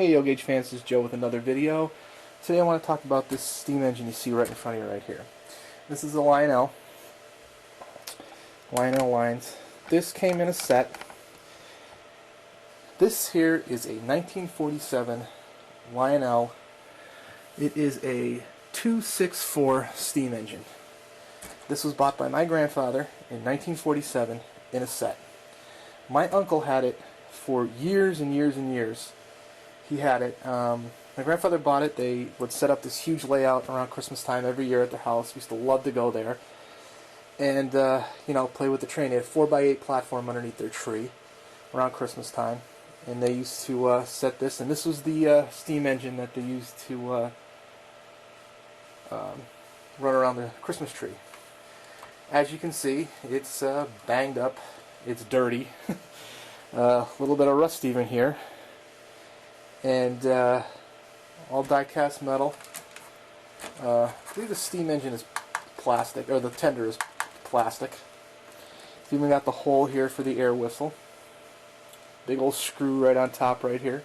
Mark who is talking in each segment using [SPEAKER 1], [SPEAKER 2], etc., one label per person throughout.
[SPEAKER 1] Hey Yo Gauge fans, this is Joe with another video. Today I want to talk about this steam engine you see right in front of you right here. This is a Lionel lines. This came in a set. This here is a 1947 Lionel. It is a 264 steam engine. This was bought by my grandfather in 1947 in a set. My uncle had it for years and years and years. He had it. My grandfather bought it. They would set up this huge layout around Christmas time every year at their house. We used to love to go there and play with the train. They had a 4x8 platform underneath their tree around Christmas time, and they used to set this. And this was the steam engine that they used to run around the Christmas tree. As you can see, it's banged up. It's dirty. A little bit of rust even here. And all die-cast metal. I believe the steam engine is plastic, or the tender is plastic. It's even got the hole here for the air whistle. Big old screw right on top right here.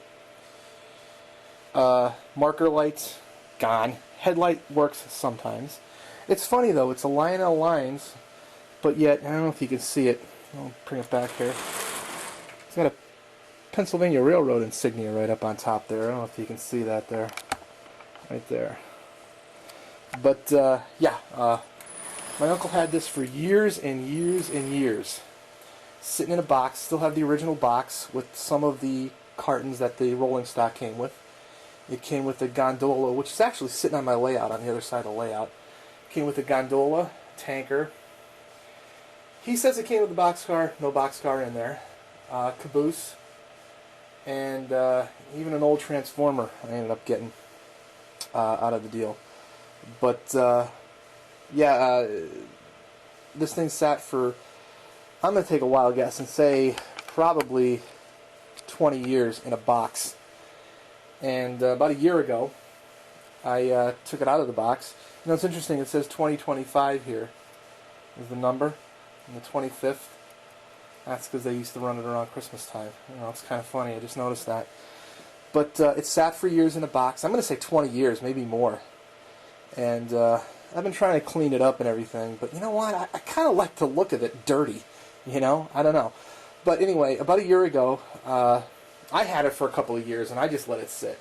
[SPEAKER 1] Marker lights, gone. Headlight works sometimes. It's funny though, it's a Lionel lines, but yet, I don't know if you can see it. I'll bring it back here. It's got a Pennsylvania Railroad insignia right up on top there. I don't know if you can see that there. Right there. But, my uncle had this for years and years and years. Sitting in a box. Still have the original box with some of the cartons that the rolling stock came with. It came with a gondola, which is actually sitting on my layout on the other side of the layout. It came with a gondola, tanker. He says it came with a boxcar. No boxcar in there. Caboose. And even an old transformer I ended up getting out of the deal. But this thing sat for, I'm going to take a wild guess and say probably 20 years in a box. And about a year ago I took it out of the box. You know, it's interesting, it says 2025 here is the number, and the 25th. That's because they used to run it around Christmas time. You know, it's kind of funny. I just noticed that. But it sat for years in a box. I'm going to say 20 years, maybe more. And I've been trying to clean it up and everything. But you know what? I kind of like the look of it dirty. You know? I don't know. But anyway, about a year ago, I had it for a couple of years, and I just let it sit.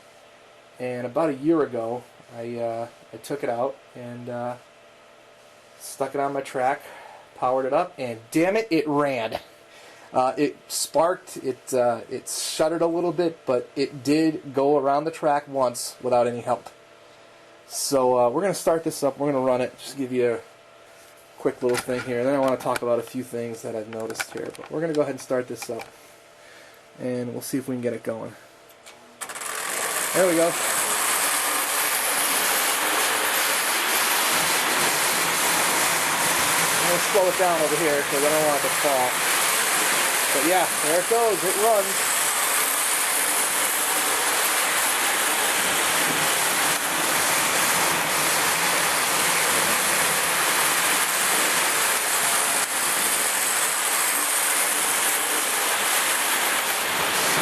[SPEAKER 1] And about a year ago, I took it out and stuck it on my track, powered it up, and damn it, it ran. It sparked, it shuddered a little bit, but it did go around the track once without any help. So we're going to start this up, we're going to run it, just give you a quick little thing here, and then I want to talk about a few things that I've noticed here. But we're going to go ahead and start this up, and we'll see if we can get it going. There we go. I'm going to slow it down over here because I don't want it to fall. But yeah, there it goes. It runs.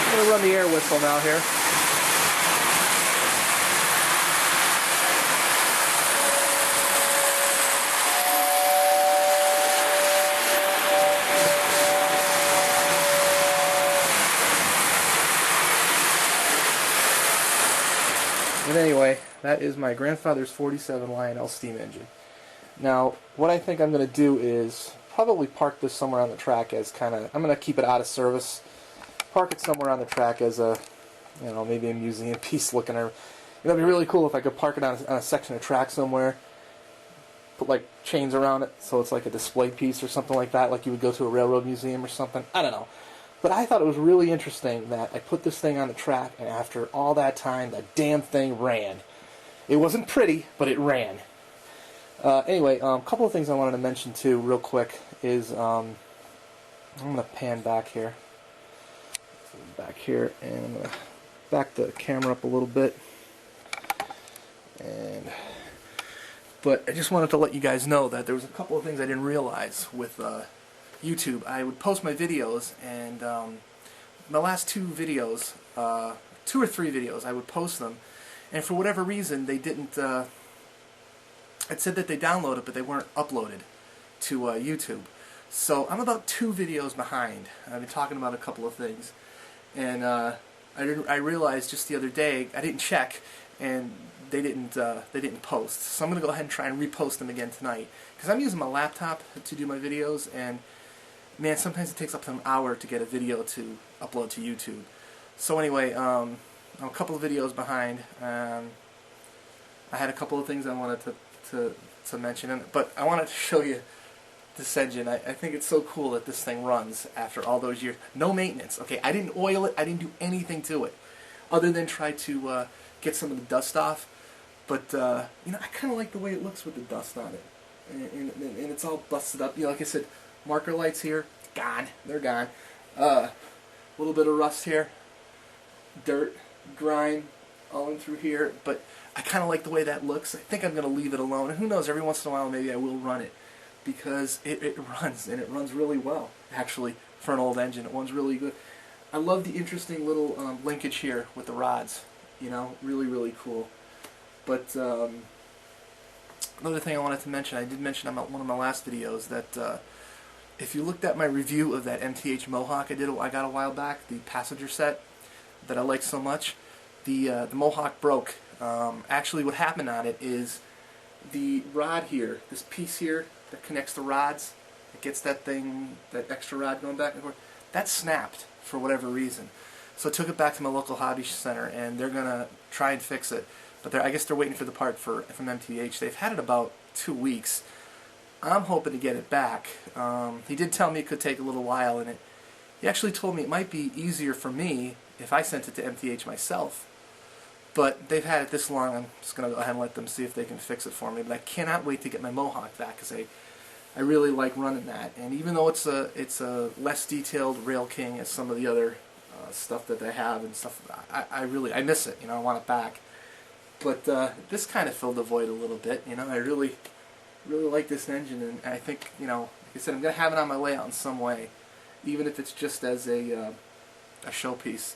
[SPEAKER 1] I'm going to run the air whistle now here. But anyway, that is my grandfather's 47 Lionel steam engine. Now, what I think I'm going to do is probably park this somewhere on the track as I'm going to keep it out of service. Park it somewhere on the track as a, maybe a museum piece looking. It'd be really cool if I could park it on a section of track somewhere. Put like chains around it so it's like a display piece or something like that, like you would go to a railroad museum or something. I don't know. But I thought it was really interesting that I put this thing on the track, and after all that time, the damn thing ran. It wasn't pretty, but it ran. Anyway, a couple of things I wanted to mention too, real quick, is I'm going to pan back here. And I'm going to back the camera up a little bit. But I just wanted to let you guys know that there was a couple of things I didn't realize with YouTube. I would post my videos, and my last two videos, 2 or 3 videos. I would post them, and for whatever reason they didn't. It said that they downloaded, but they weren't uploaded to YouTube. So I'm about 2 videos behind. I've been talking about a couple of things, and I realized just the other day I didn't check, and they didn't post. So I'm gonna go ahead and try and repost them again tonight, because I'm using my laptop to do my videos, and man, sometimes it takes up to an hour to get a video to upload to YouTube. So anyway, I'm a couple of videos behind. I had a couple of things I wanted to mention, but I wanted to show you this engine. I think it's so cool that this thing runs after all those years. No maintenance. Okay, I didn't oil it. I didn't do anything to it, other than try to get some of the dust off. But you know, I kind of like the way it looks with the dust on it, and it's all busted up. You know, like I said, marker lights here, gone. They're gone. A little bit of rust here, dirt, grime, all in through here. But I kind of like the way that looks. I think I'm going to leave it alone. And who knows? Every once in a while, maybe I will run it, because it runs, and it runs really well, actually, for an old engine. It runs really good. I love the interesting little linkage here with the rods. You know, really, really cool. But another thing I wanted to mention, I did mention on one of my last videos that if you looked at my review of that MTH Mohawk I got a while back, the passenger set that I like so much, the Mohawk broke. Actually, what happened on it is the rod here, this piece here that connects the rods, it gets that extra rod going back and forth, that snapped for whatever reason. So I took it back to my local hobby center, and they're going to try and fix it. But I guess they're waiting for the part from MTH. They've had it about 2 weeks. I'm hoping to get it back. He did tell me it could take a little while, and he actually told me it might be easier for me if I sent it to MTH myself. But they've had it this long, I'm just going to go ahead and let them see if they can fix it for me. But I cannot wait to get my Mohawk back, because I really like running that. And even though it's a less detailed Rail King as some of the other stuff that they have and stuff, I miss it. You know, I want it back. But this kind of filled the void a little bit. You know, I really like this engine, and I think, you know, like I said, I'm going to have it on my layout in some way, even if it's just as a showpiece.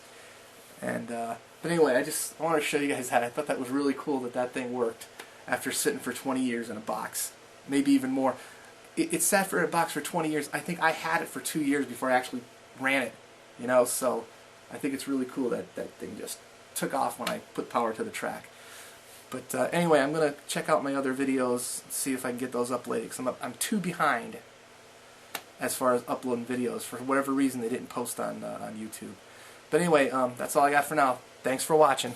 [SPEAKER 1] And but anyway, I wanted to show you guys that. I thought that was really cool that thing worked after sitting for 20 years in a box, maybe even more. It sat in a box for 20 years. I think I had it for 2 years before I actually ran it. You know, so I think it's really cool that that thing just took off when I put power to the track. But anyway, I'm going to check out my other videos, see if I can get those up later, because I'm too behind as far as uploading videos. For whatever reason, they didn't post on YouTube. But anyway, that's all I got for now. Thanks for watching.